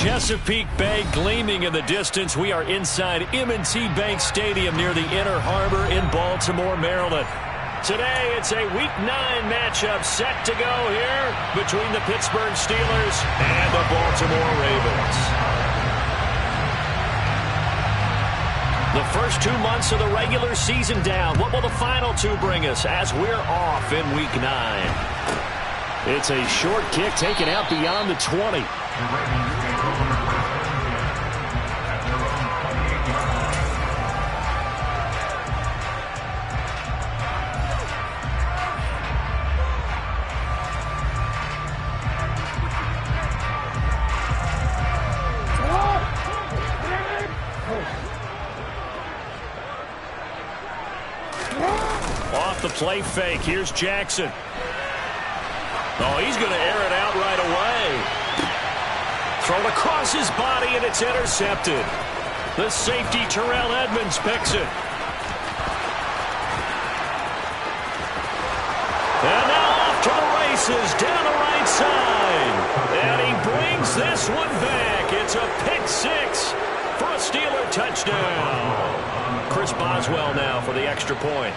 Chesapeake Bay gleaming in the distance. We are inside M&T Bank Stadium near the Inner Harbor in Baltimore, Maryland. Today, it's a Week 9 matchup set to go here between the Pittsburgh Steelers and the Baltimore Ravens. The first 2 months of the regular season down. What will the final 2 bring us as we're off in Week 9? It's a short kick taken out beyond the 20. Off the play fake. Here's Jackson. Oh, he's going to air it out right away. Thrown across his body, and it's intercepted. The safety, Terrell Edmonds, picks it. And now off to the races, down the right side. And he brings this one back. It's a pick 6 for a Steeler touchdown. Chris Boswell now for the extra point.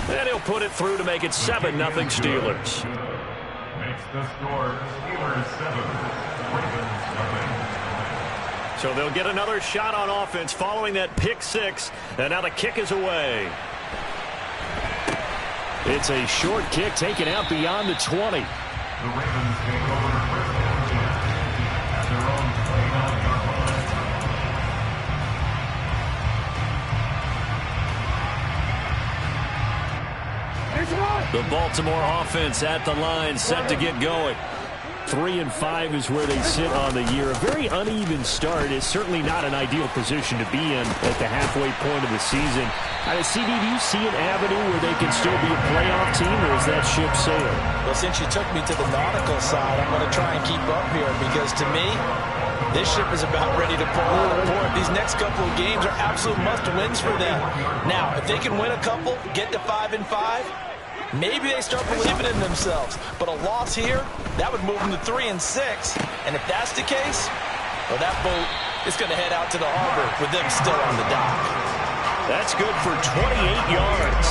And he'll put it through to make it 7-0 Steelers. Makes the score Steelers 7, Ravens 0. So they'll get another shot on offense following that pick 6. And now the kick is away. It's a short kick taken out beyond the 20. The Ravens take over first down at their own 29-yard line. The Baltimore offense at the line, set to get going. 3-5 is where they sit on the year. A very uneven start is certainly not an ideal position to be in at the halfway point of the season. CD, do you see an avenue where they can still be a playoff team, or is that ship sailing? Well, since you took me to the nautical side, I'm going to try and keep up here because, to me, this ship is about ready to pull out of port. These next couple of games are absolute must-wins for them. Now, if they can win a couple, get to 5-5, maybe they start believing in themselves. But a loss here, that would move them to 3-6. And if that's the case, well, that boat is going to head out to the harbor with them still on the dock. That's good for 28 yards.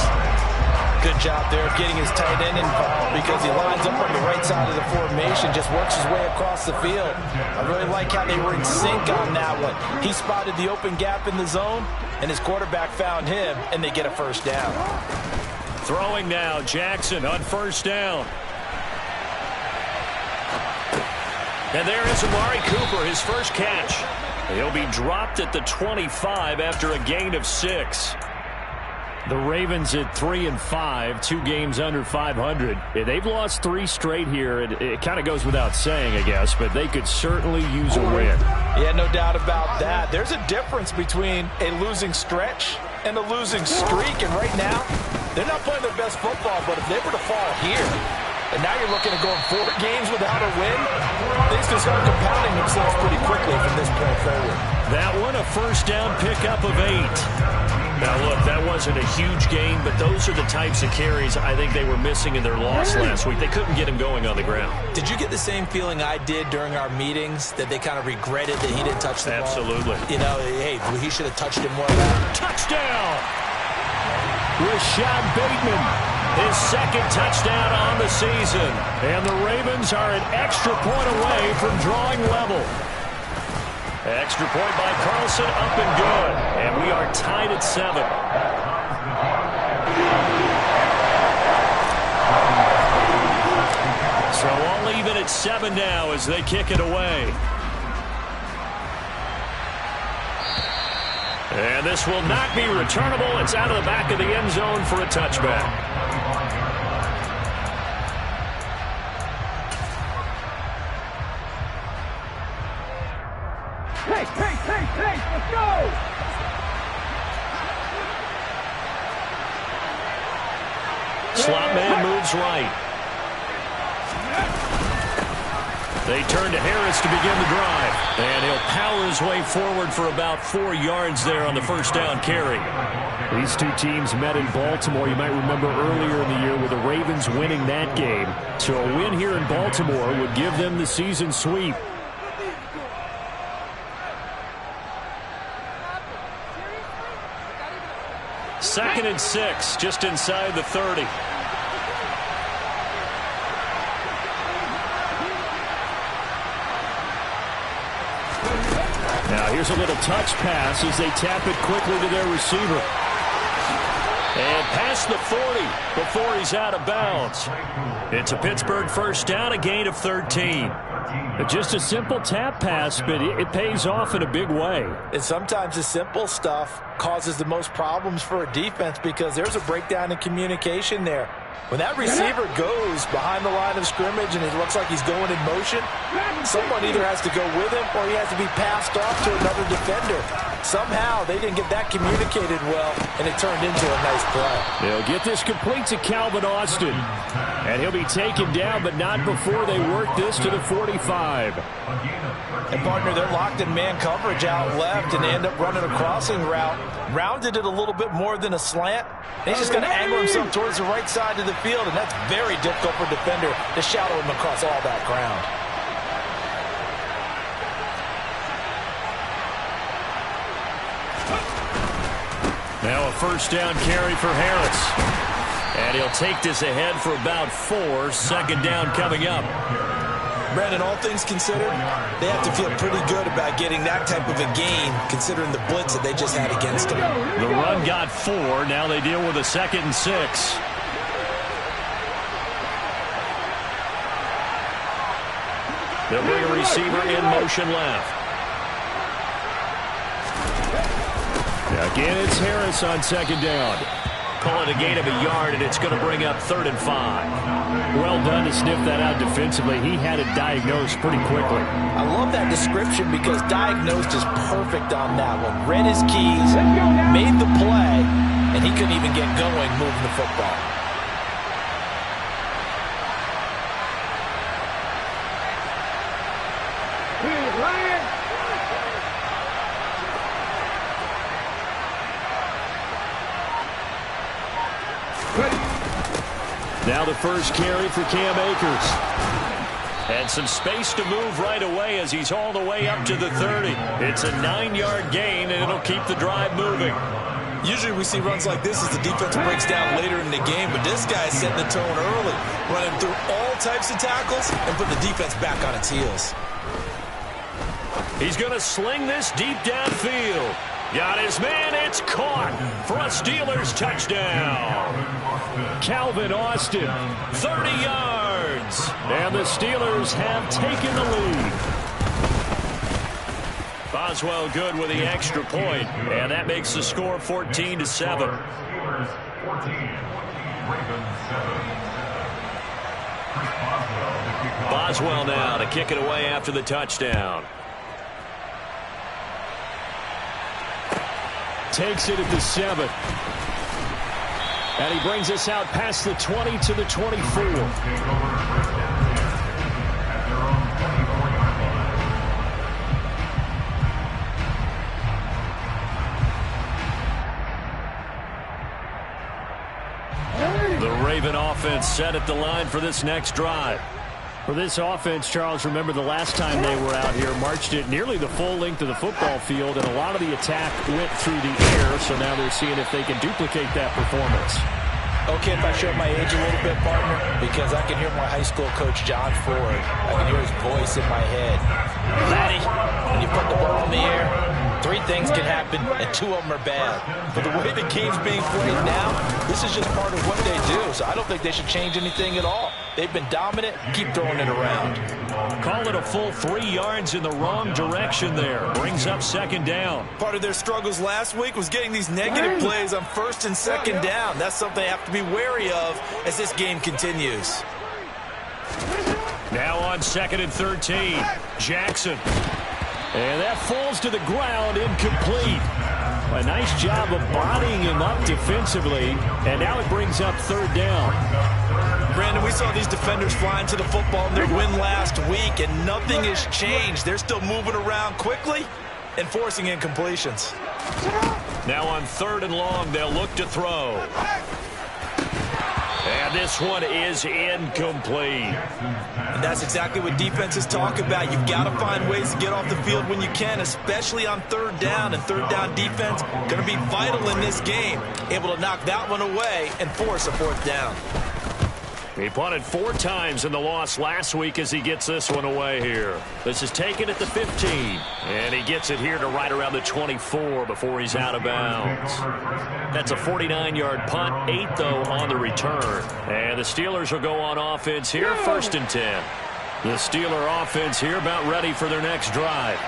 Good job there of getting his tight end involved because he lines up on the right side of the formation, just works his way across the field. I really like how they were in sync on that one. He spotted the open gap in the zone, and his quarterback found him, and they get a first down. Throwing now, Jackson on first down. And there is Amari Cooper, his first catch. He'll be dropped at the 25 after a gain of 6. The Ravens at 3-5, 2 games under 500. They've lost 3 straight here. It kind of goes without saying, I guess, but they could certainly use a win. Yeah, no doubt about that. There's a difference between a losing stretch and a losing streak, and right now, they're not playing their best football, but if they were to fall here, and now you're looking at going 4 games without a win, things can start compounding themselves pretty quickly from this point forward. That one, a first down pickup of 8. Now, look, that wasn't a huge gain, but those are the types of carries I think they were missing in their loss last week. They couldn't get him going on the ground. Did you get the same feeling I did during our meetings, that they kind of regretted that he didn't touch the ball? Absolutely. You know, hey, he should have touched it more. Touchdown! Rashad Bateman, his second touchdown on the season. And the Ravens are an extra point away from drawing level. Extra point by Carlson, up and good. And we are tied at 7. So all even at 7 now as they kick it away. And this will not be returnable. It's out of the back of the end zone for a touchback. Hey, let's go! Slot man moves right. They turn to Harris to begin the drive. And he'll power his way forward for about 4 yards there on the first down carry. These two teams met in Baltimore. You might remember earlier in the year with the Ravens winning that game. So a win here in Baltimore would give them the season sweep. Second and 6, just inside the 30. Now here's a little touch pass as they tap it quickly to their receiver. And past the 40 before he's out of bounds. It's a Pittsburgh first down, a gain of 13. Just a simple tap pass, but it pays off in a big way. And sometimes the simple stuff causes the most problems for a defense because there's a breakdown in communication there. When that receiver goes behind the line of scrimmage and it looks like he's going in motion, someone either has to go with him or he has to be passed off to another defender. Somehow they didn't get that communicated well, and it turned into a nice play. They'll get this complete to Calvin Austin. And he'll be taken down, but not before they work this to the 45. And, partner, they're locked in man coverage out left, and they end up running a crossing route. Rounded it a little bit more than a slant. And he's just going to angle himself towards the right side of the field, and that's very difficult for a defender to shadow him across all that ground. Now a first down carry for Harris. And he'll take this ahead for about 4. Second down coming up. Brandon, all things considered, they have to feel pretty good about getting that type of a gain considering the blitz that they just had against them. The run got 4. Now they deal with a 2nd and 6. They'll bring a receiver in motion left. Again, it's Harris on second down. Call it a gain of a yard, and it's going to bring up 3rd and 5. Well done to sniff that out defensively. He had it diagnosed pretty quickly. I love that description because diagnosed is perfect on that one. Read his keys, made the play, and he couldn't even get going moving the football. Now the first carry for Cam Akers. And some space to move right away as he's all the way up to the 30. It's a 9-yard gain, and it'll keep the drive moving. Usually we see runs like this as the defense breaks down later in the game, but this guy is setting the tone early, running through all types of tackles and put the defense back on its heels. He's going to sling this deep downfield. Got his man, it's caught for a Steelers touchdown. Calvin Austin, 30 yards. And the Steelers have taken the lead. Boswell good with the extra point, and that makes the score 14-7. Boswell now to kick it away after the touchdown. Takes it at the 7. And he brings us out past the 20 to the 24. The Raven offense set at the line for this next drive. For this offense, Charles, remember the last time they were out here, marched it nearly the full length of the football field, and a lot of the attack went through the air, so now they're seeing if they can duplicate that performance. Okay, if I show my age a little bit, partner, because I can hear my high school coach, John Ford. I can hear his voice in my head. Laddie, when you put the ball in the air, 3 things can happen, and 2 of them are bad. But the way the game's being played now, this is just part of what they do, so I don't think they should change anything at all. They've been dominant. Keep throwing it around. Call it a full 3 yards in the wrong direction there. Brings up second down. Part of their struggles last week was getting these negative plays on 1st and 2nd down. That's something they have to be wary of as this game continues. Now on 2nd and 13, Jackson. And that falls to the ground, incomplete. A nice job of bodying him up defensively, and now it brings up 3rd down. Brandon, we saw these defenders flying to the football in their win last week, and nothing has changed. They're still moving around quickly and forcing incompletions. Now on 3rd and long, they'll look to throw. And this one is incomplete. And that's exactly what defenses talk about. You've got to find ways to get off the field when you can, especially on 3rd down. And 3rd down defense going to be vital in this game. Able to knock that one away and force a 4th down. He punted 4 times in the loss last week as he gets this one away here. This is taken at the 15. And he gets it here to right around the 24 before he's out of bounds. That's a 49-yard punt, 8, though, on the return. And the Steelers will go on offense here, 1st and 10. The Steeler offense here about ready for their next drive.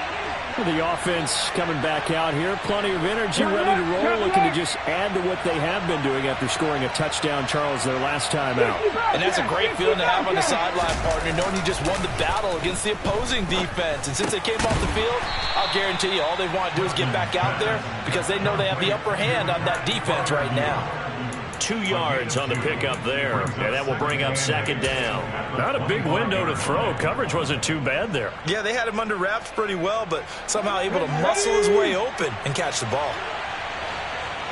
The offense coming back out here. Plenty of energy, ready to roll, looking to just add to what they have been doing after scoring a touchdown, Charles, their last time out. And that's a great feeling to have on the sideline, partner, knowing you just won the battle against the opposing defense. And since they came off the field, I'll guarantee you all they want to do is get back out there because they know they have the upper hand on that defense right now. 2 yards on the pickup there, and that will bring up 2nd down. Not a big window to throw. Coverage wasn't too bad there. Yeah, they had him under wraps pretty well, but somehow able to muscle his way open and catch the ball.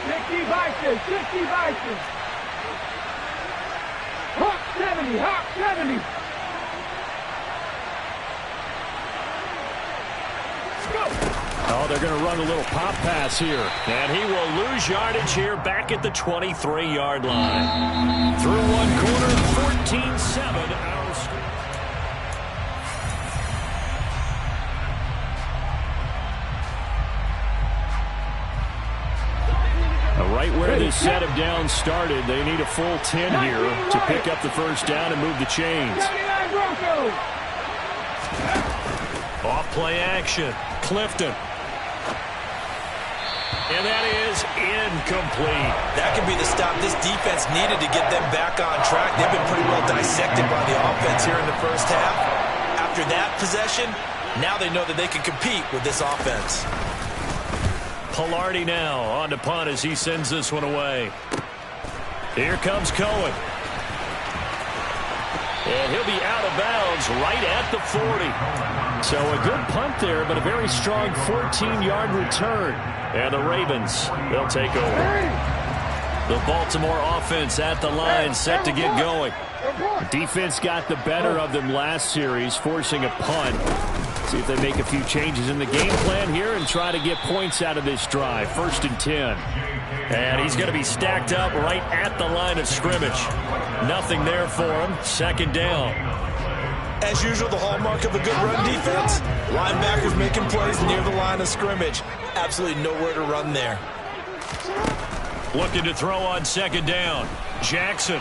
60 Vikings, 60 Vikings. Hawk 70, Hawk 70. Oh, they're going to run a little pop pass here. And he will lose yardage here back at the 23-yard line. Through one quarter, 14-7. Right where this set of downs started, they need a full 10 here to pick up the 1st down and move the chains. Off play action. Clifton. And that is incomplete. That could be the stop this defense needed to get them back on track. They've been pretty well dissected by the offense here in the 1st half. After that possession, now they know that they can compete with this offense. Pilardi now on to punt as he sends this one away. Here comes Cohen. And he'll be out of bounds right at the 40. So a good punt there, but a very strong 14-yard return. And the Ravens, they'll take over. The Baltimore offense at the line, set to get going. The defense got the better of them last series, forcing a punt. See if they make a few changes in the game plan here and try to get points out of this drive. 1st and 10. And he's going to be stacked up right at the line of scrimmage. Nothing there for him. 2nd down. As usual, the hallmark of a good run defense. Linebackers making plays near the line of scrimmage. Absolutely nowhere to run there. Looking to throw on 2nd down. Jackson.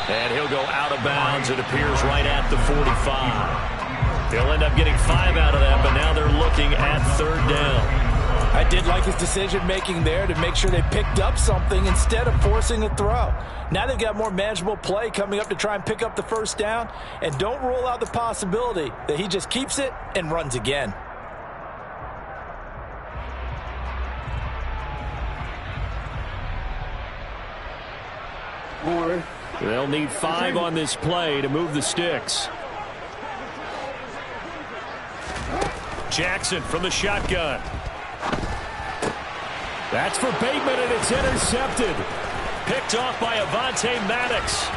And he'll go out of bounds. It appears right at the 45. They'll end up getting 5 out of that, but now they're looking at 3rd down. I did like his decision-making there to make sure they picked up something instead of forcing a throw. Now they've got more manageable play coming up to try and pick up the 1st down, and don't rule out the possibility that he just keeps it and runs again. They'll need 5 on this play to move the sticks. Jackson from the shotgun. That's for Bateman, and it's intercepted. Picked off by Avonte Maddox.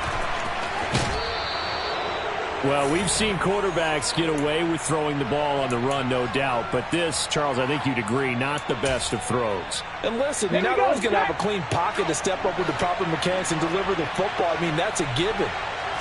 Well, we've seen quarterbacks get away with throwing the ball on the run, no doubt. But this, Charles, I think you'd agree, not the best of throws. And listen, you're not always going to have a clean pocket to step up with the proper mechanics and deliver the football. I mean, that's a given.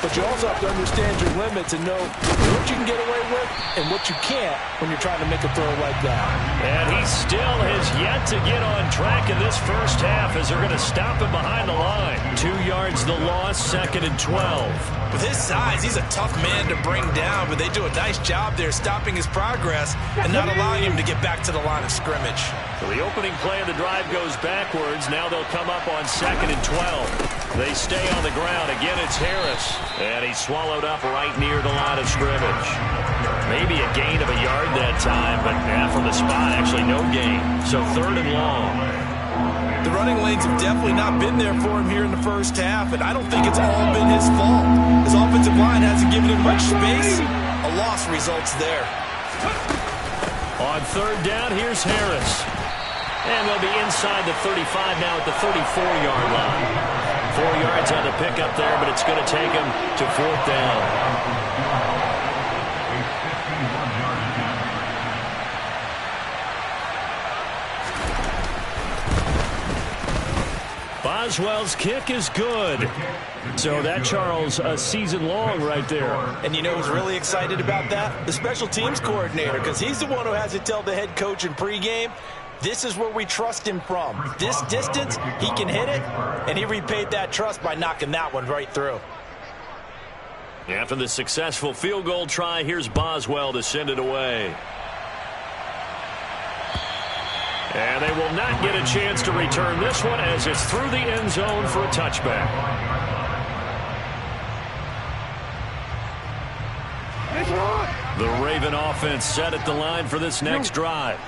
But you also have to understand your limits and know what you can get away with and what you can't when you're trying to make a throw like that. And he still has yet to get on track in this 1st half as they're going to stop him behind the line. 2 yards the loss, 2nd and 12. With his size, he's a tough man to bring down, but they do a nice job there stopping his progress and not allowing him to get back to the line of scrimmage. So the opening play of the drive goes backwards. Now they'll come up on 2nd and 12. They stay on the ground. Again, it's Harris. And he's swallowed up right near the line of scrimmage. Maybe a gain of a yard that time, but from the spot, actually no gain. So 3rd and long. The running lanes have definitely not been there for him here in the first half, and I don't think it's all been his fault. His offensive line hasn't given him much space. A loss results there. On third down, here's Harris. And they'll be inside the 35 now at the 34-yard line. 4 yards on the pickup there, but it's going to take him to fourth down. Boswell's kick is good. So that, Charles, a season long right there. And you know who's really excited about that? The special teams coordinator, because he's the one who has to tell the head coach in pregame, this is where we trust him from. This distance, he can hit it, and he repaid that trust by knocking that one right through. After the successful field goal try, here's Boswell to send it away. And they will not get a chance to return this one as it's through the end zone for a touchback. The Raven offense set at the line for this next drive.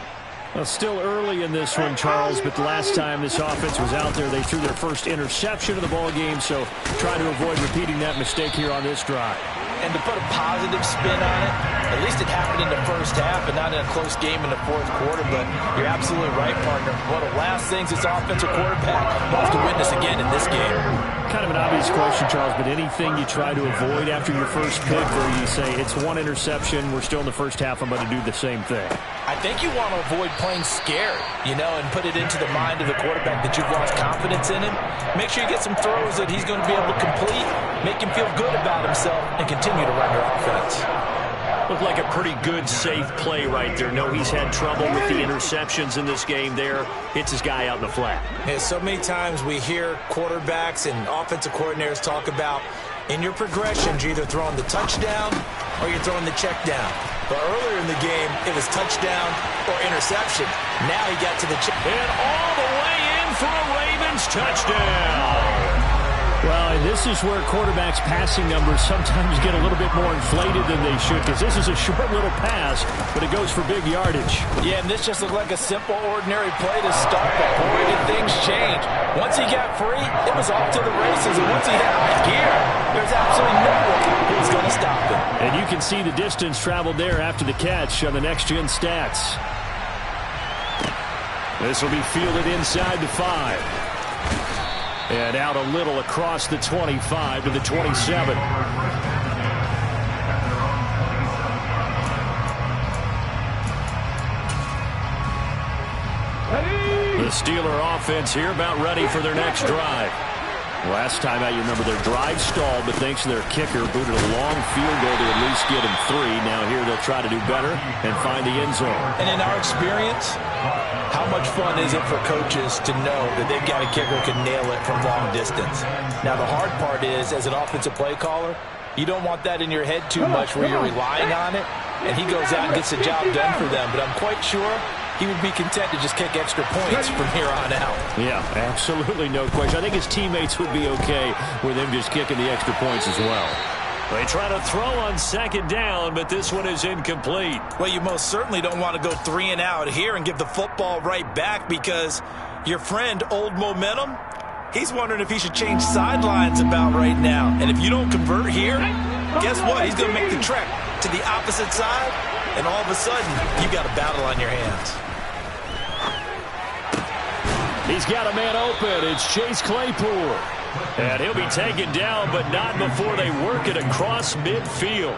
Well, still early in this one, Charles, but the last time this offense was out there, they threw their first interception of the ball game, so try to avoid repeating that mistake here on this drive. And to put a positive spin on it, at least it happened in the first half and not in a close game in the fourth quarter, but you're absolutely right, partner. One of the last things this offensive quarterback wants to witness again in this game. Kind of an obvious question, Charles, but anything you try to avoid after your first pick where you say it's one interception, we're still in the first half, I'm going to do the same thing? I think you want to avoid playing scared, and put it into the mind of the quarterback that you've lost confidence in him. Make sure you get some throws that he's going to be able to complete, make him feel good about himself, and continue to run your offense. Looked like a pretty good, safe play right there. No, he's had trouble with the interceptions in this game there. Hits his guy out in the flat. Yeah, so many times we hear quarterbacks and offensive coordinators talk about in your progressions, you're either throwing the touchdown or you're throwing the check down. But earlier in the game, it was touchdown or interception. Now he got to the check. And all the way in for a Ravens touchdown. Well, and this is where quarterbacks' passing numbers sometimes get a little bit more inflated than they should, because this is a short little pass, but it goes for big yardage. Yeah, and this just looked like a simple, ordinary play to start, but boy, did things change. Once he got free, it was off to the races, and once he hit high gear, there's absolutely no one who's going to stop him. And you can see the distance traveled there after the catch on the next-gen stats. This will be fielded inside the 5. And out a little across the 25 to the 27. The Steeler offense here about ready for their next drive. Last time out, you remember their drive stalled, but thanks to their kicker, booted a long field goal to at least get him 3. Now here they'll try to do better and find the end zone. And in our experience, how much fun is it for coaches to know that they've got a kicker who can nail it from long distance? Now, the hard part is, as an offensive play caller, you don't want that in your head too much where you're relying on it, and he goes out and gets the job done for them. But I'm quite sure he would be content to just kick extra points from here on out. Yeah, absolutely no question. I think his teammates would be okay with him just kicking the extra points as well. They try to throw on second down, but this one is incomplete. Well, you most certainly don't want to go 3 and out here and give the football right back, because your friend, Old Momentum, he's wondering if he should change sidelines about right now. And if you don't convert here, guess what? He's going to make the trek to the opposite side, and all of a sudden, you've got a battle on your hands. He's got a man open. It's Chase Claypool. And he'll be taken down, but not before they work it across midfield.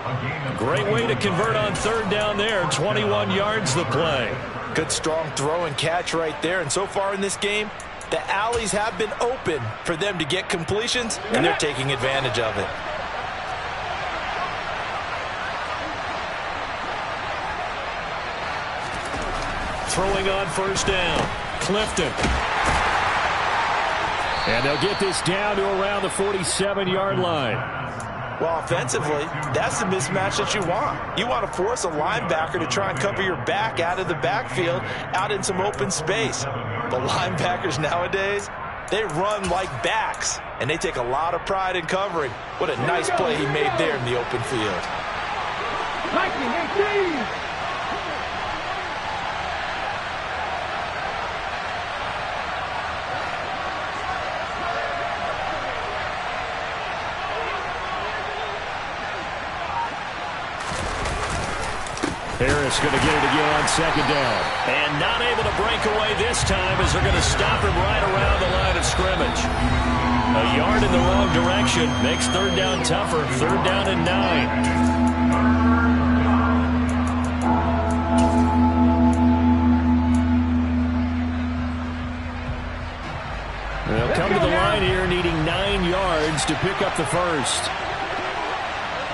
Great way to convert on third down there. 21 yards the play. Good strong throw and catch right there. And so far in this game, the alleys have been open for them to get completions, and they're taking advantage of it. Throwing on first down. Clifton. And they'll get this down to around the 47-yard line. Well, offensively, that's the mismatch that you want. You want to force a linebacker to try and cover your back out of the backfield, out in some open space. The linebackers nowadays, they run like backs, and they take a lot of pride in covering. What a nice play he made there in the open field. 1918. Harris going to get it again on second down. And not able to break away this time as they're going to stop him right around the line of scrimmage. A yard in the wrong direction makes third down tougher. Third down and 9. They'll come to the line here needing 9 yards to pick up the first.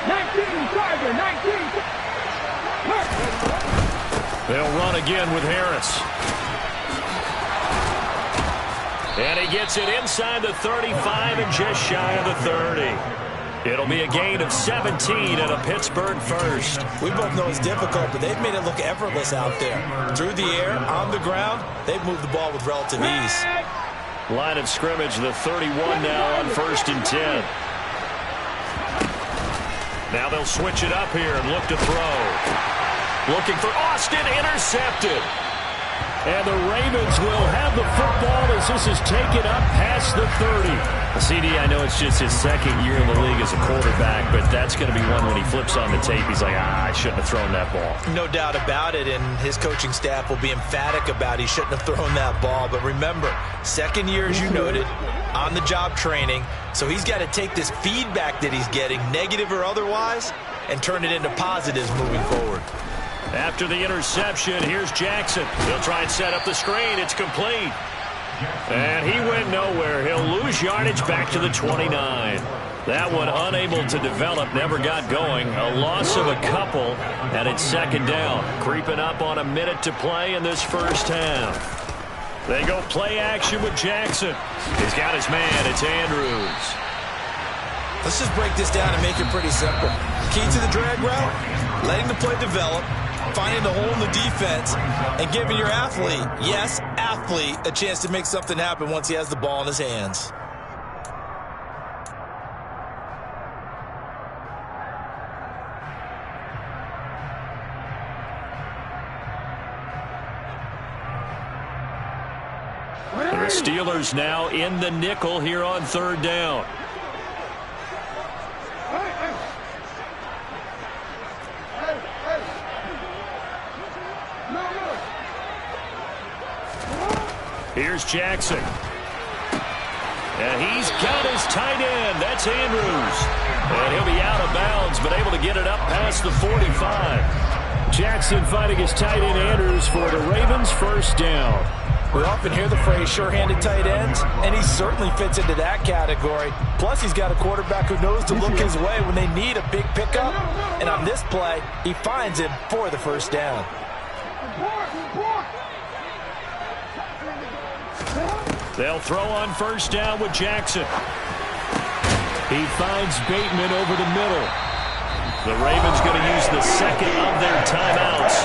19, Tiger, 19. They'll run again with Harris. And he gets it inside the 35 and just shy of the 30. It'll be a gain of 17 and a Pittsburgh first. We both know it's difficult, but they've made it look effortless out there. Through the air, on the ground, they've moved the ball with relative ease. Line of scrimmage, the 31 now on 1st and 10. Now they'll switch it up here and look to throw. Looking for Austin, intercepted. And the Ravens will have the football as this is taken up past the 30. CD, I know it's just his second year in the league as a quarterback, but that's going to be one when he flips on the tape. He's like, I shouldn't have thrown that ball. No doubt about it, and his coaching staff will be emphatic about he shouldn't have thrown that ball. But remember, second year, as you noted, on-the-job training, so he's got to take this feedback that he's getting, negative or otherwise, and turn it into positives moving forward. After the interception, here's Jackson. He'll try and set up the screen. It's complete. And he went nowhere. He'll lose yardage back to the 29. That one unable to develop, never got going. A loss of a couple, and it's second down. Creeping up on a minute to play in this first half. They go play action with Jackson. He's got his man. It's Andrews. Let's just break this down and make it pretty simple. Key to the drag route, letting the play develop, finding the hole in the defense, and giving your athlete, yes, athlete, a chance to make something happen once he has the ball in his hands. The Steelers now in the nickel here on third down. Here's Jackson. And he's got his tight end. That's Andrews. And he'll be out of bounds, but able to get it up past the 45. Jackson fighting his tight end Andrews for the Ravens' first down. We often hear the phrase sure-handed tight ends, and he certainly fits into that category. Plus, he's got a quarterback who knows to look his way when they need a big pickup. And on this play, he finds him for the first down. They'll throw on first down with Jackson. He finds Bateman over the middle. The Ravens going to use the second of their timeouts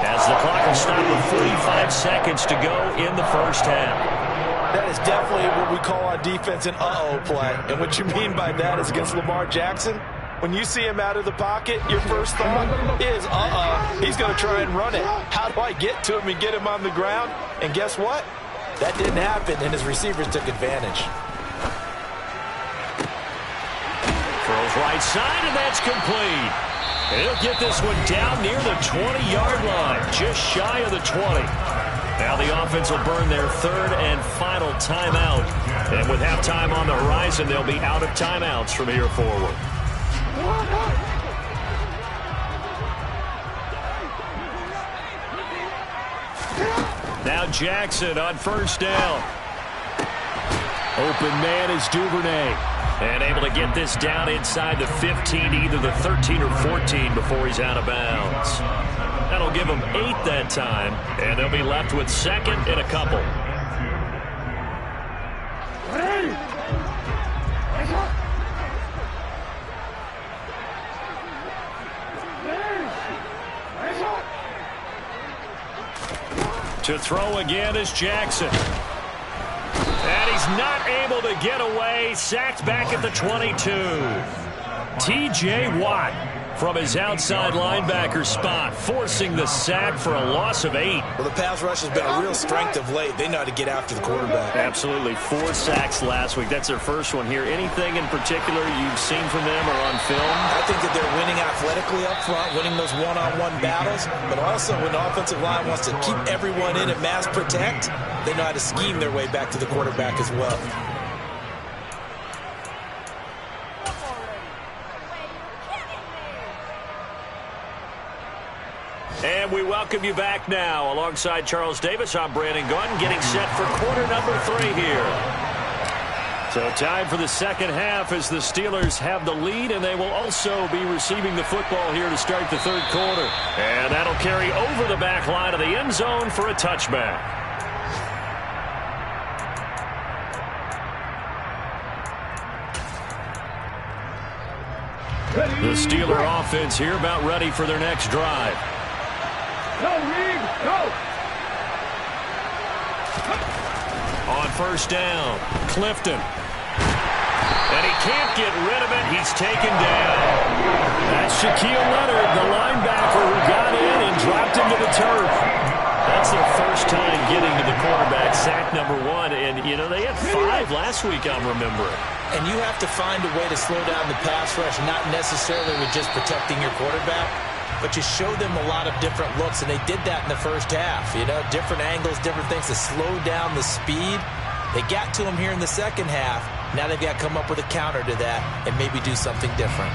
as the clock will stop with 45 seconds to go in the first half. That is definitely what we call on defense an uh-oh play. And what you mean by that is against Lamar Jackson, when you see him out of the pocket, your first thought is, he's going to try and run it. How do I get to him and get him on the ground? And guess what? That didn't happen, and his receivers took advantage. Throws right side, and that's complete. And he'll get this one down near the 20-yard line, just shy of the 20. Now the offense will burn their third and final timeout. And with halftime on the horizon, they'll be out of timeouts from here forward. Now Jackson on first down. Open man is Duvernay. And able to get this down inside the 15, either the 13 or 14 before he's out of bounds. That'll give them 8 that time, and they'll be left with second and a couple. To throw again is Jackson. And he's not able to get away. Sacked back at the 22. T.J. Watt from his outside linebacker spot, forcing the sack for a loss of 8. Well, the pass rush has been a real strength of late. They know how to get after the quarterback. Absolutely. 4 sacks last week. That's their first one here. Anything in particular you've seen from them or on film? I think that they're winning athletically up front, winning those one-on-one battles, but also when the offensive line wants to keep everyone in and mass protect, they know how to scheme their way back to the quarterback as well. And we welcome you back now. Alongside Charles Davis, I'm Brandon Gunn, getting set for quarter number 3 here. So time for the second half as the Steelers have the lead, and they will also be receiving the football here to start the third quarter. And that'll carry over the back line of the end zone for a touchback. The Steeler offense here about ready for their next drive. Go, Reed, go! On first down, Clifton. And he can't get rid of it. He's taken down. That's Shaquille Leonard, the linebacker who got in and dropped him to the turf. That's their first time getting to the quarterback, sack number 1. And, you know, they had 5 last week, I'm remembering. And you have to find a way to slow down the pass rush, not necessarily with just protecting your quarterback, but you show them a lot of different looks, and they did that in the first half. You know, different angles, different things to slow down the speed. They got to him here in the second half. Now they've got to come up with a counter to that and maybe do something different.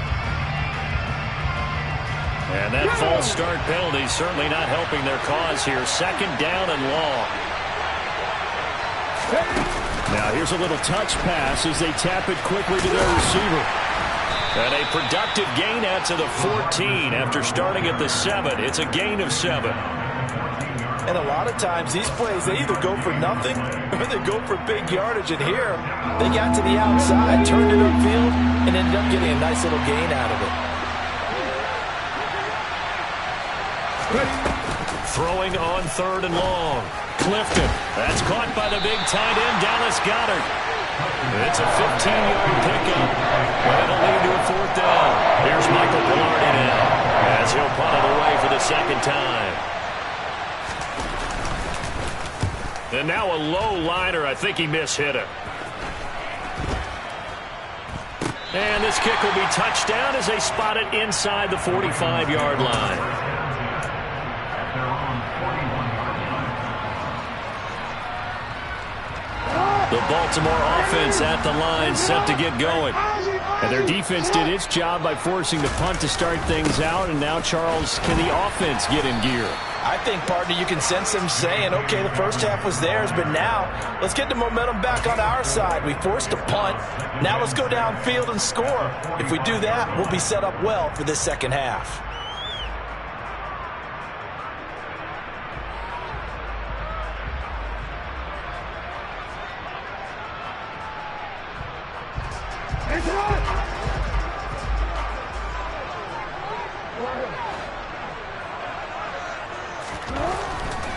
And that false start penalty certainly not helping their cause here. Second down and long. Now here's a little touch pass as they tap it quickly to their receiver. And a productive gain out to the 14 after starting at the 7. It's a gain of 7. And a lot of times these plays, they either go for nothing or they go for big yardage. And here, they got to the outside, turned it upfield, and ended up getting a nice little gain out of it. Throwing on third and long. Clifton. That's caught by the big tight end, Dallas Goedert. It's a 15-yard pickup. But it'll lead to a fourth down. Here's Michael Pilardi now as he'll punt it away for the second time. And now a low liner. I think he mishit it. And this kick will be touchdown as they spot it inside the 45-yard line. The Baltimore offense at the line set to get going. And their defense did its job by forcing the punt to start things out. And now, Charles, can the offense get in gear? I think, partner, you can sense them saying, okay, the first half was theirs, but now let's get the momentum back on our side. We forced a punt. Now let's go downfield and score. If we do that, we'll be set up well for this second half.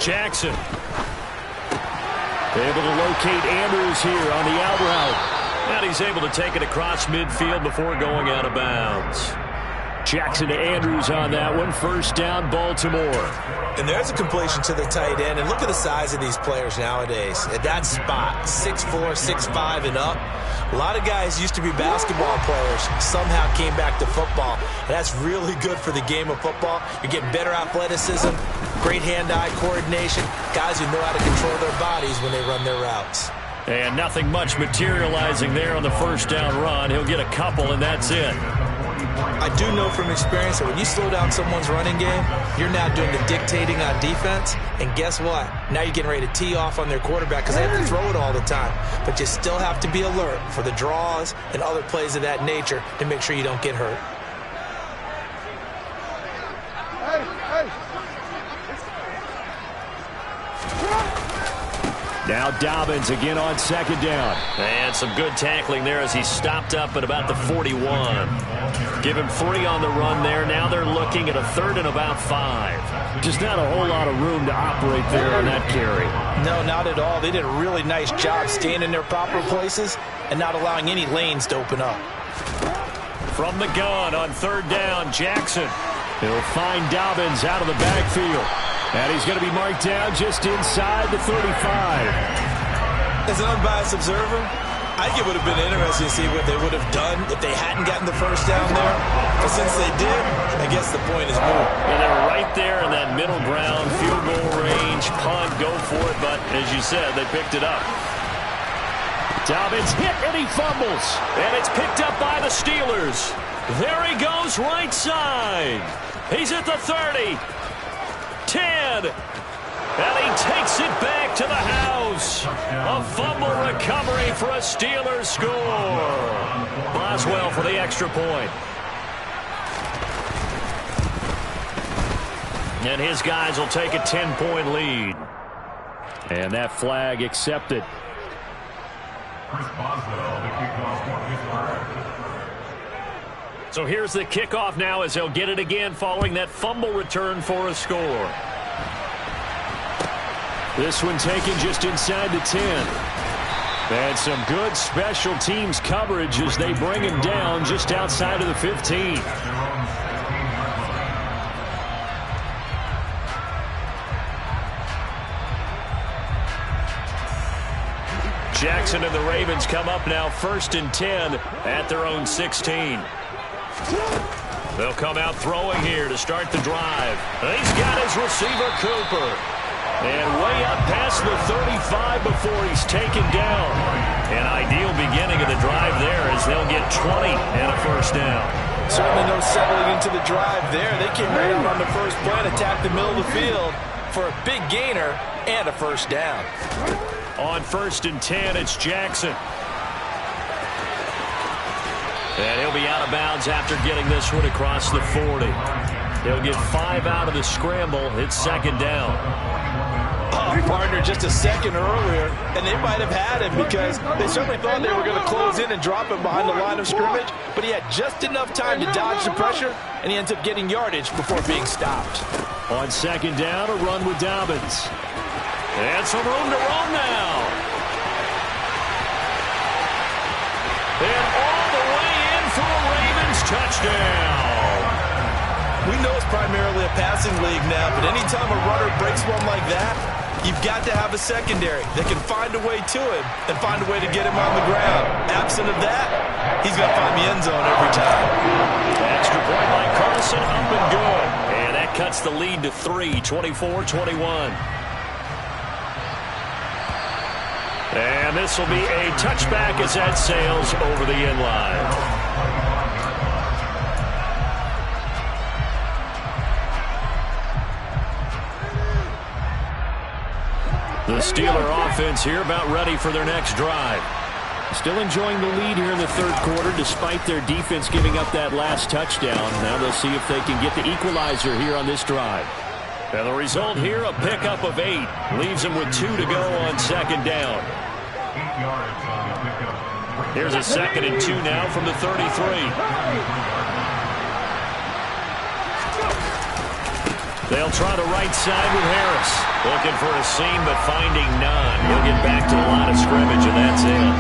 Jackson. Able to locate Andrews here on the out route. And he's able to take it across midfield before going out of bounds. Jackson to Andrews on that one. First down, Baltimore. And there's a completion to the tight end. And look at the size of these players nowadays. At that spot, 6'4", 6'5", and up. A lot of guys used to be basketball players, somehow came back to football. And that's really good for the game of football. You're getting better athleticism, great hand-eye coordination, guys who know how to control their bodies when they run their routes. And nothing much materializing there on the first down run. He'll get a couple, and that's it. I do know from experience that when you slow down someone's running game, you're now doing the dictating on defense. And guess what? Now you're getting ready to tee off on their quarterback because they have to throw it all the time. But you still have to be alert for the draws and other plays of that nature to make sure you don't get hurt. Now Dobbins again on second down. And some good tackling there as he stopped up at about the 41. Give him 3 on the run there. Now they're looking at a third and about 5. Just not a whole lot of room to operate there on that carry. No, not at all. They did a really nice job staying in their proper places and not allowing any lanes to open up. From the gun on third down, Jackson. He'll find Dobbins out of the backfield. And he's going to be marked down just inside the 35. As an unbiased observer, I think it would have been interesting to see what they would have done if they hadn't gotten the first down there. But since they did, I guess the point is moot. And they were right there in that middle ground, field goal range, punt, go for it. But as you said, they picked it up. Dobbins hit and he fumbles. And it's picked up by the Steelers. There he goes right side. He's at the 30. 10. And he takes it back to the house. A fumble recovery for a Steelers score. Boswell for the extra point. And his guys will take a 10-point lead. And that flag accepted. So here's the kickoff now as they'll get it again following that fumble return for a score. This one taken just inside the 10. And some good special teams coverage as they bring him down just outside of the 15. Jackson and the Ravens come up now 1st and 10 at their own 16. They'll come out throwing here to start the drive. He's got his receiver, Cooper. And way up past the 35 before he's taken down. An ideal beginning of the drive there as they'll get 20 and a first down. Certainly no settling into the drive there. They came right out on the first play and attacked the middle of the field for a big gainer and a first down. On 1st and 10, it's Jackson. And he'll be out of bounds after getting this one across the 40. He'll get 5 out of the scramble. It's 2nd down. Partner just a second earlier, and they might have had him because they certainly thought they were going to close in and drop him behind the line of scrimmage, but he had just enough time to dodge the pressure, and he ends up getting yardage before being stopped. On 2nd down, a run with Dobbins. And some room to run now. And all the way in for a Ravens touchdown. We know it's primarily a passing league now, but anytime a runner breaks one like that, you've got to have a secondary that can find a way to him and find a way to get him on the ground. Absent of that, he's going to find the end zone every time. Extra point by Carlson, up and good. And that cuts the lead to 3, 24-21. And this will be a touchback as that sails over the end line. The Steeler offense here about ready for their next drive. Still enjoying the lead here in the 3rd quarter despite their defense giving up that last touchdown. Now they'll see if they can get the equalizer here on this drive. And the result here, a pickup of 8. Leaves them with 2 to go on 2nd down. Here's a 2nd and 2 now from the 33. They'll try the right side with Harris. Looking for a seam, but finding none. He'll get back to the line of scrimmage, and that's it.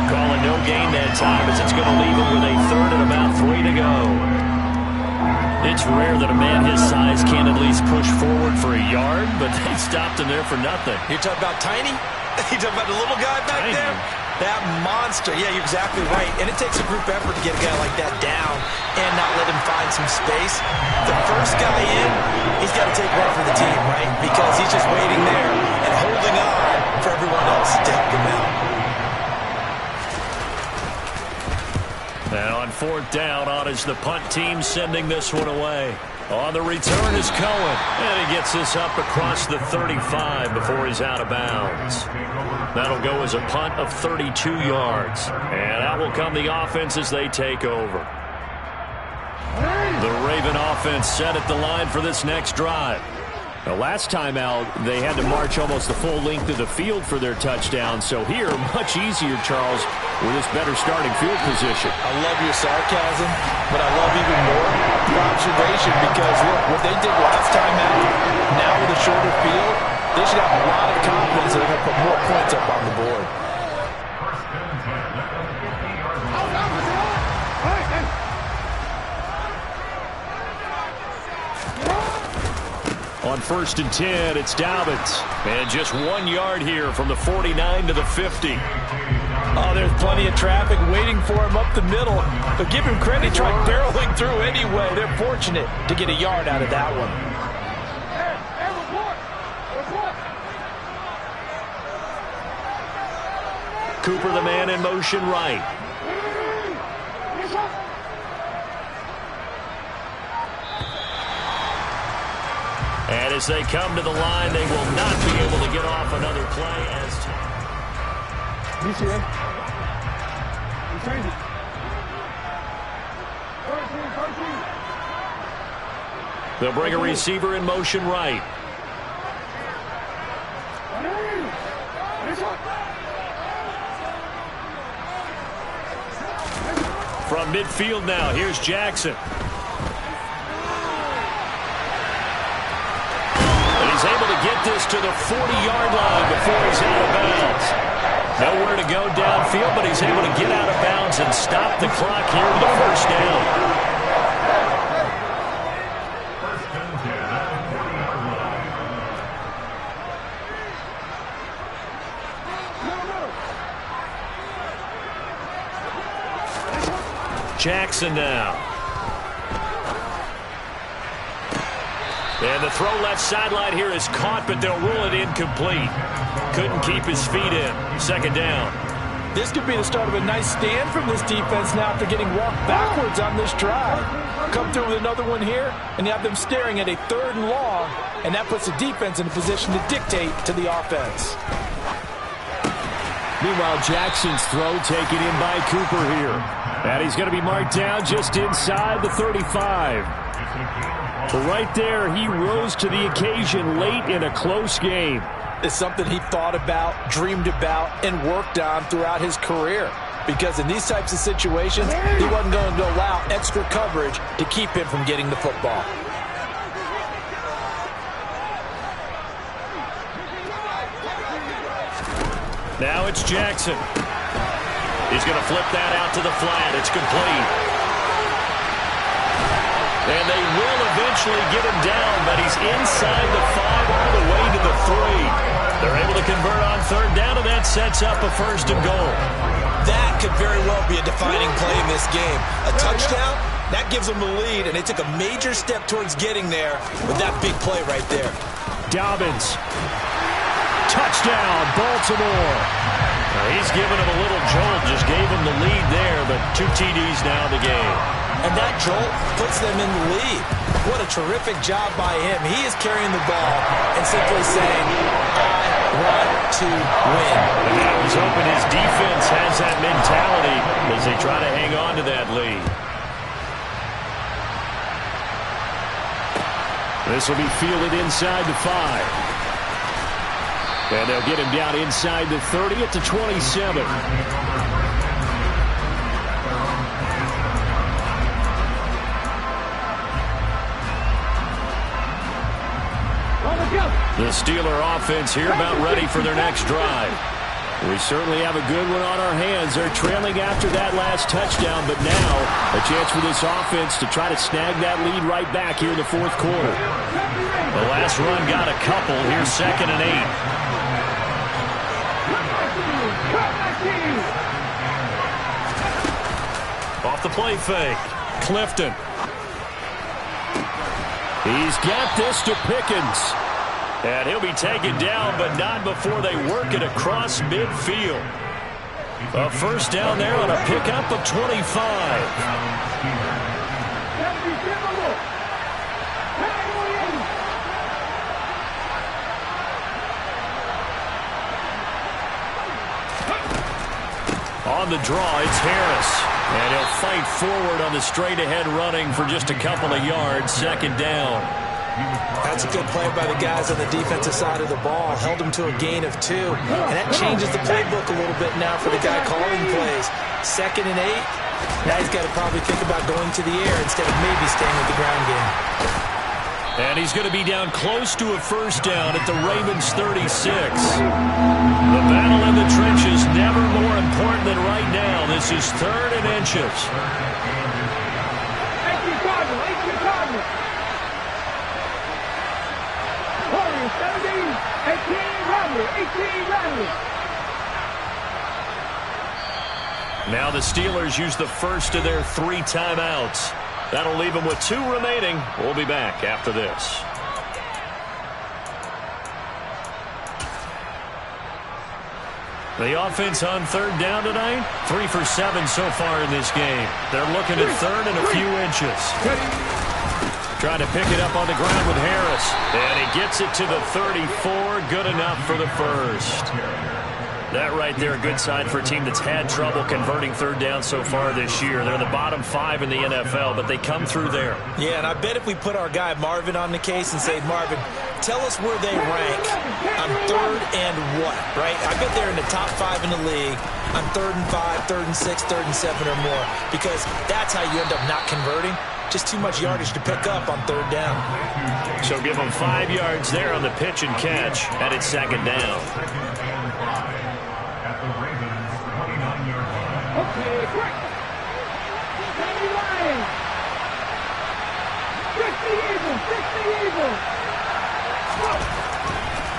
Calling no gain that time as it's going to leave him with a 3rd and about 3 to go. It's rare that a man his size can't at least push forward for a yard, but they stopped him there for nothing. You're talking about tiny? You're talking about the little guy back Tiny. there? That monster. Yeah, you're exactly right. And it takes a group effort to get a guy like that down and not let him find some space. The first guy in, he's got to take one for the team, right? Because he's just waiting there and holding on for everyone else to help him out. And on 4th down, on is the punt team sending this one away. On the return is Cohen. And he gets this up across the 35 before he's out of bounds. That'll go as a punt of 32 yards. And out will come the offense as they take over. The Raven offense set at the line for this next drive. Now, last time out, they had to march almost the full length of the field for their touchdown. So here, much easier, Charles, with this better starting field position. I love your sarcasm, but I love even more your observation because, look, what they did last time out, now with a shorter field, they should have a lot of confidence that they're going to put more points up on the board. On 1st and 10, it's Dobbins. And just 1 yard here from the 49 to the 50. Oh, there's plenty of traffic waiting for him up the middle. But give him credit, he tried barreling through anyway. They're fortunate to get a yard out of that one. Cooper, the man in motion right. And as they come to the line, they will not be able to get off another play as they'll bring a receiver in motion right. From midfield now, here's Jackson. And he's able to get this to the 40-yard line before he's out of bounds. Nowhere to go downfield, but he's able to get out of bounds and stop the clock here to the first down. Jackson now. And the throw left sideline here is caught, but they'll rule it incomplete. Couldn't keep his feet in. 2nd down. This could be the start of a nice stand from this defense now after getting walked backwards on this drive. Come through with another one here, and you have them staring at a 3rd and long, and that puts the defense in a position to dictate to the offense. Meanwhile, Jackson's throw taken in by Cooper here. And he's going to be marked down just inside the 35. But right there, he rose to the occasion late in a close game. It's something he thought about, dreamed about, and worked on throughout his career. Because in these types of situations, he wasn't going to allow extra coverage to keep him from getting the football. Now it's Jackson. He's going to flip that out to the flat. It's complete. And they will eventually get him down, but he's inside the 5 all the way to the 3. They're able to convert on 3rd down, and that sets up a 1st and goal. That could very well be a defining play in this game. A touchdown, that gives them the lead, and they took a major step towards getting there with that big play right there. Dobbins. Touchdown, Baltimore. He's giving him a little jolt, just gave him the lead there, but 2 TDs now in the game. And that jolt puts them in the lead. What a terrific job by him. He is carrying the ball and simply saying, I want to win. And I was hoping his defense has that mentality as they try to hang on to that lead. This will be fielded inside the 5. And they'll get him down inside the 30 at the 27. The Steeler offense here about ready for their next drive. We certainly have a good one on our hands. They're trailing after that last touchdown, but now a chance for this offense to try to snag that lead right back here in the 4th quarter. The last run got a couple. Here's 2nd and 8. Off the play fake. Clifton. He's got this to Pickens. And he'll be taken down, but not before they work it across midfield. A 1st down there on a pickup of 25. On the draw, it's Harris. And he'll fight forward on the straight-ahead running for just a couple of yards. 2nd down. That's a good play by the guys on the defensive side of the ball. Held him to a gain of 2. And that changes the playbook a little bit now for the guy calling plays. 2nd and 8. Now he's got to probably think about going to the air instead of maybe staying with the ground game. And he's going to be down close to a 1st down at the Ravens 36. The battle in the trenches never more important than right now. This is 3rd and inches. Now the Steelers use the first of their 3 timeouts. That'll leave them with 2 remaining. We'll be back after this. The offense on 3rd down tonight, 3 for 7 so far in this game. They're looking at 3rd and a few inches. Trying to pick it up on the ground with Harris. And he gets it to the 34. Good enough for the first. That right there, a good sign for a team that's had trouble converting 3rd down so far this year. They're in the bottom 5 in the NFL, but they come through there. Yeah, and I bet if we put our guy Marvin on the case and say, Marvin, tell us where they rank on 3rd and what, right? I bet they're in the top 5 in the league on 3rd and 5, 3rd and 6, 3rd and 7 or more, because that's how you end up not converting. Just too much yardage to pick up on 3rd down. So give them 5 yards there on the pitch and catch, and it's 2nd down.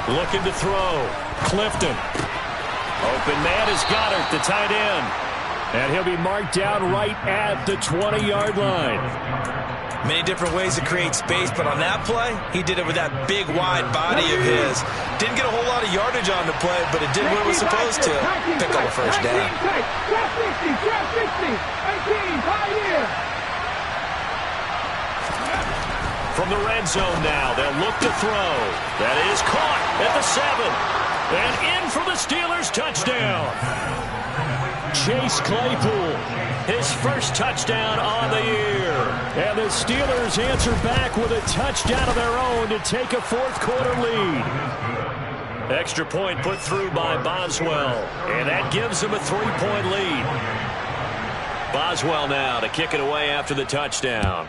Looking to throw. Clifton. Open man is Goddard, the tight end. And he'll be marked down right at the 20-yard line. Many different ways to create space, but on that play, he did it with that big, wide body of his. Didn't get a whole lot of yardage on the play, but it did what it was supposed to. Pick up a first down. From the red zone now, they'll look to throw. That is caught at the 7. And in for the Steelers touchdown. Chase Claypool, his first touchdown on the year. And the Steelers answer back with a touchdown of their own to take a 4th quarter lead. Extra point put through by Boswell. And that gives them a 3-point lead. Boswell now to kick it away after the touchdown.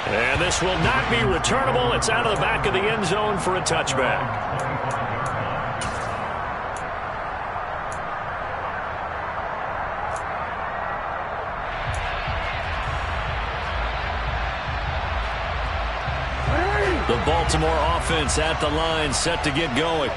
And this will not be returnable. It's out of the back of the end zone for a touchback. The Baltimore offense at the line, set to get going.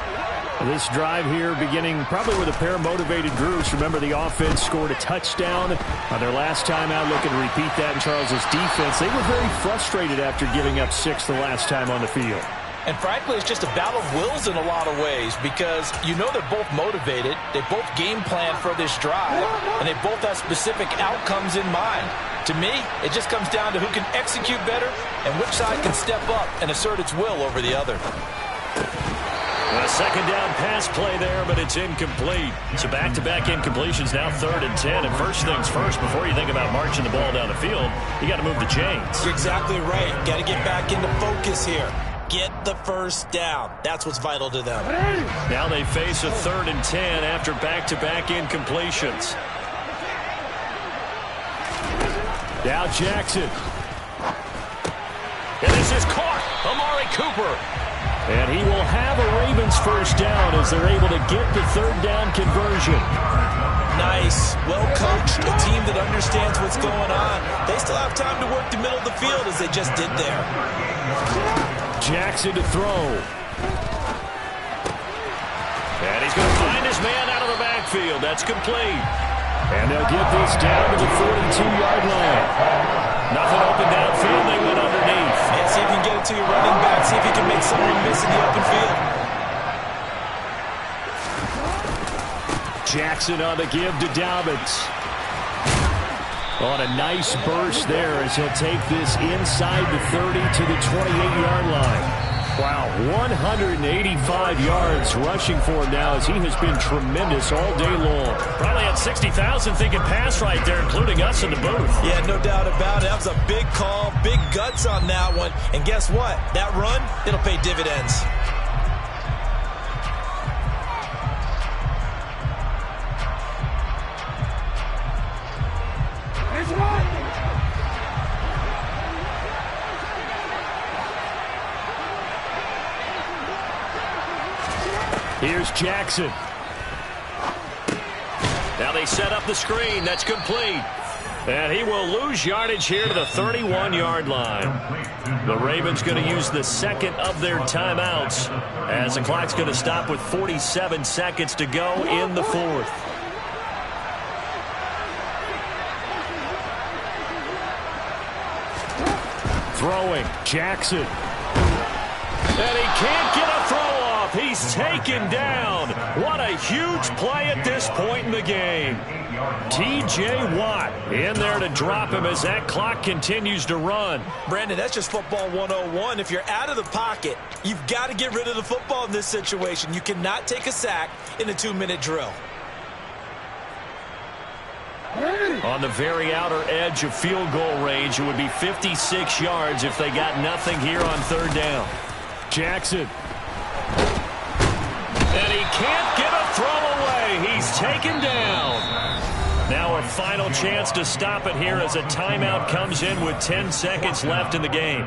This drive here beginning probably with a pair of motivated groups. Remember, the offense scored a touchdown on their last time out, looking to repeat that in Charles's defense. They were very frustrated after giving up 6 the last time on the field. And frankly, it's just a battle of wills in a lot of ways, because you know they're both motivated. They both game plan for this drive, and they both have specific outcomes in mind. To me, it just comes down to who can execute better and which side can step up and assert its will over the other. A 2nd down pass play there, but it's incomplete. So back-to-back incompletions, now 3rd and 10. And first things first, before you think about marching the ball down the field, you got to move the chains. You're exactly right. Got to get back into focus here. Get the first down. That's what's vital to them. Now they face a 3rd and 10 after back-to-back incompletions. Now Jackson. And this is caught. Amari Cooper. And he will have a Ravens first down as they're able to get the 3rd down conversion. Nice. Well coached. A team that understands what's going on. They still have time to work the middle of the field as they just did there. Jackson to throw. And he's going to find his man out of the backfield. That's complete. And they'll get this down to the 42-yard line. Nothing open downfield. They went underneath. And see if you can get it to your running back. See if you can make someone miss in the open field. Jackson on the give to Dobbins. On a nice burst there as he'll take this inside the 30 to the 28-yard line. Wow, 185 yards rushing for him now as he has been tremendous all day long. Probably had 60,000 thinking pass right there, including us in the booth. Yeah, no doubt about it. That was a big call, big guts on that one. And guess what? That run, it'll pay dividends. Here's Jackson. Now they set up the screen. That's complete. And he will lose yardage here to the 31-yard line. The Ravens going to use the second of their timeouts as the clock's going to stop with 47 seconds to go in the fourth. Throwing, Jackson. And he can't get a throw off. He's taken down. What a huge play at this point in the game. T.J. Watt in there to drop him as that clock continues to run. Brandon, that's just football 101. If you're out of the pocket, you've got to get rid of the football in this situation. You cannot take a sack in a 2-minute drill. On the very outer edge of field goal range, it would be 56 yards if they got nothing here on third down. Jackson. And he can't get a throw away. He's taken down. Now a final chance to stop it here as a timeout comes in with 10 seconds left in the game.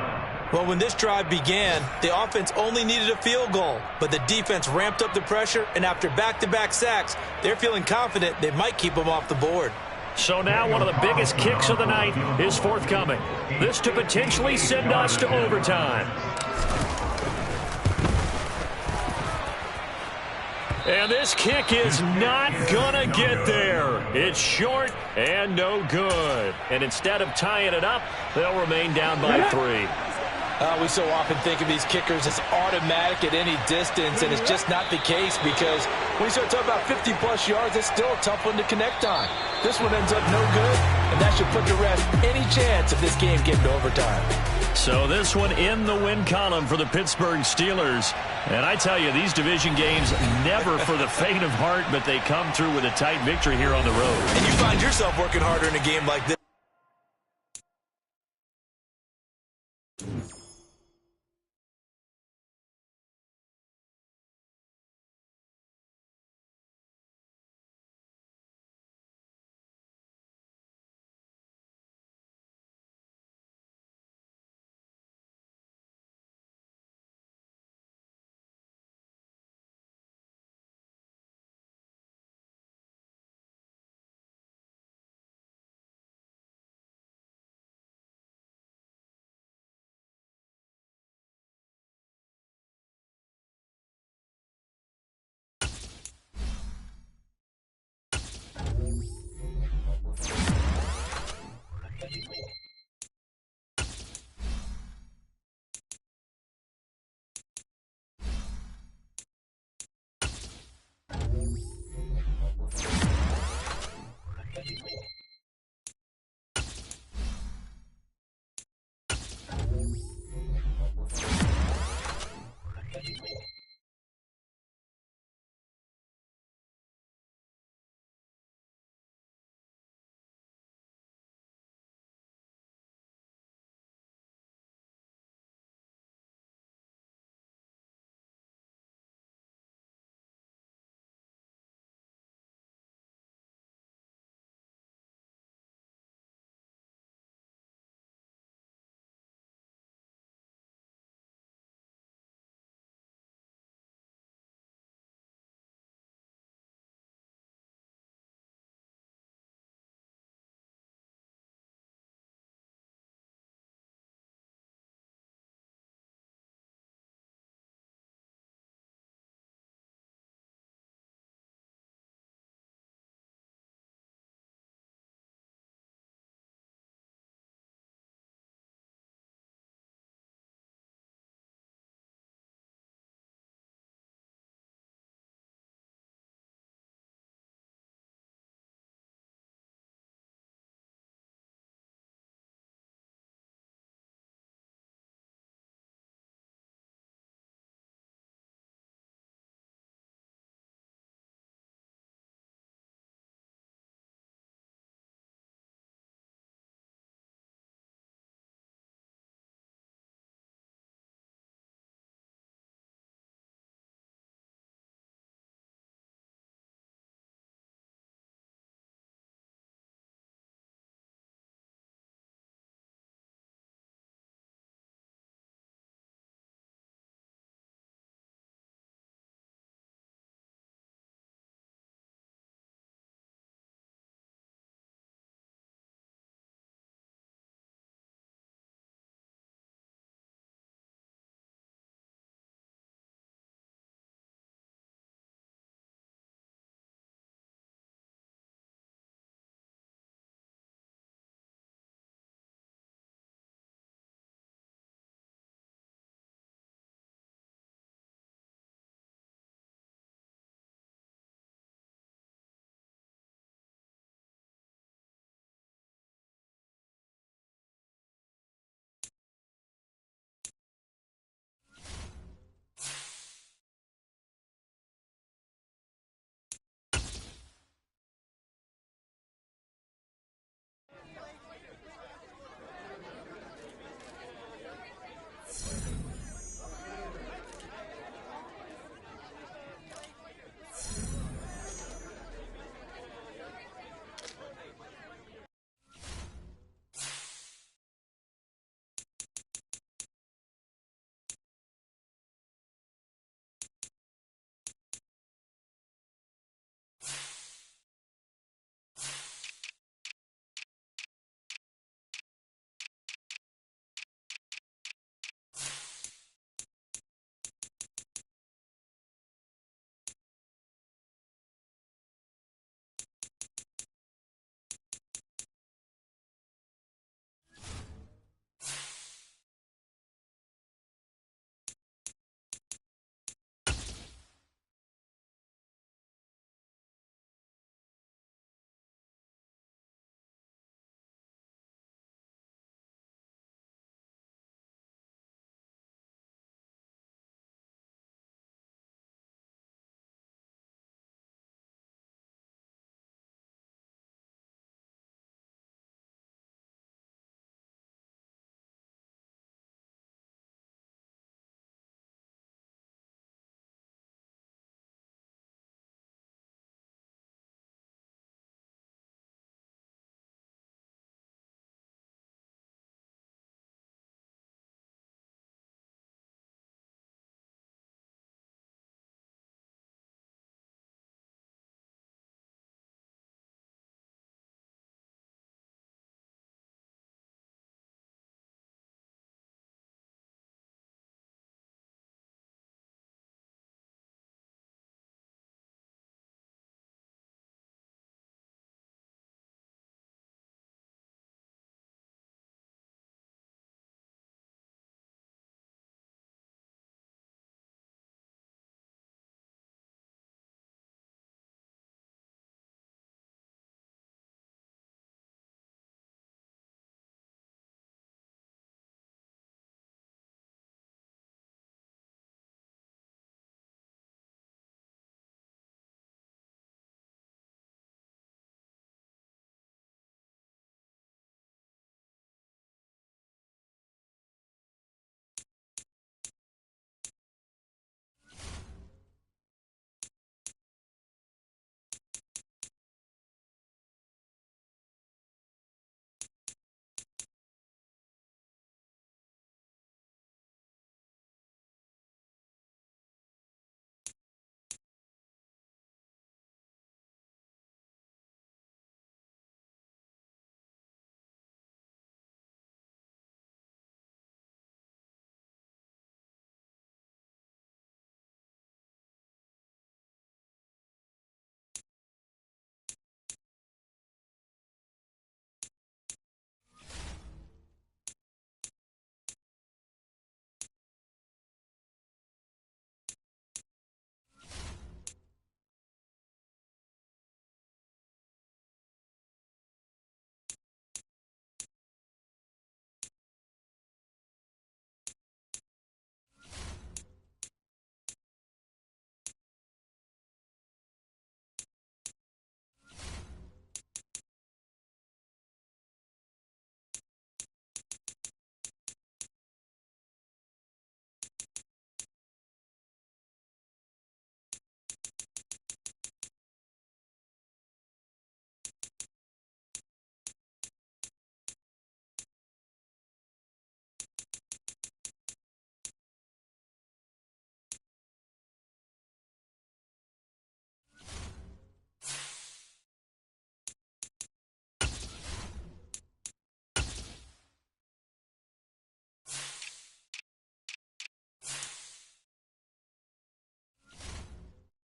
Well, when this drive began, the offense only needed a field goal, but the defense ramped up the pressure, and after back-to-back sacks, they're feeling confident they might keep them off the board. So now one of the biggest kicks of the night is forthcoming. This to potentially send us to overtime. And this kick is not gonna get there. It's short and no good. And instead of tying it up, they'll remain down by 3. We so often think of these kickers as automatic at any distance, and it's just not the case because when you start talking about 50-plus yards, it's still a tough one to connect on. This one ends up no good, and that should put to rest any chance of this game getting to overtime. So this one in the win column for the Pittsburgh Steelers. And I tell you, these division games never for the faint of heart, but they come through with a tight victory here on the road. And you find yourself working harder in a game like this.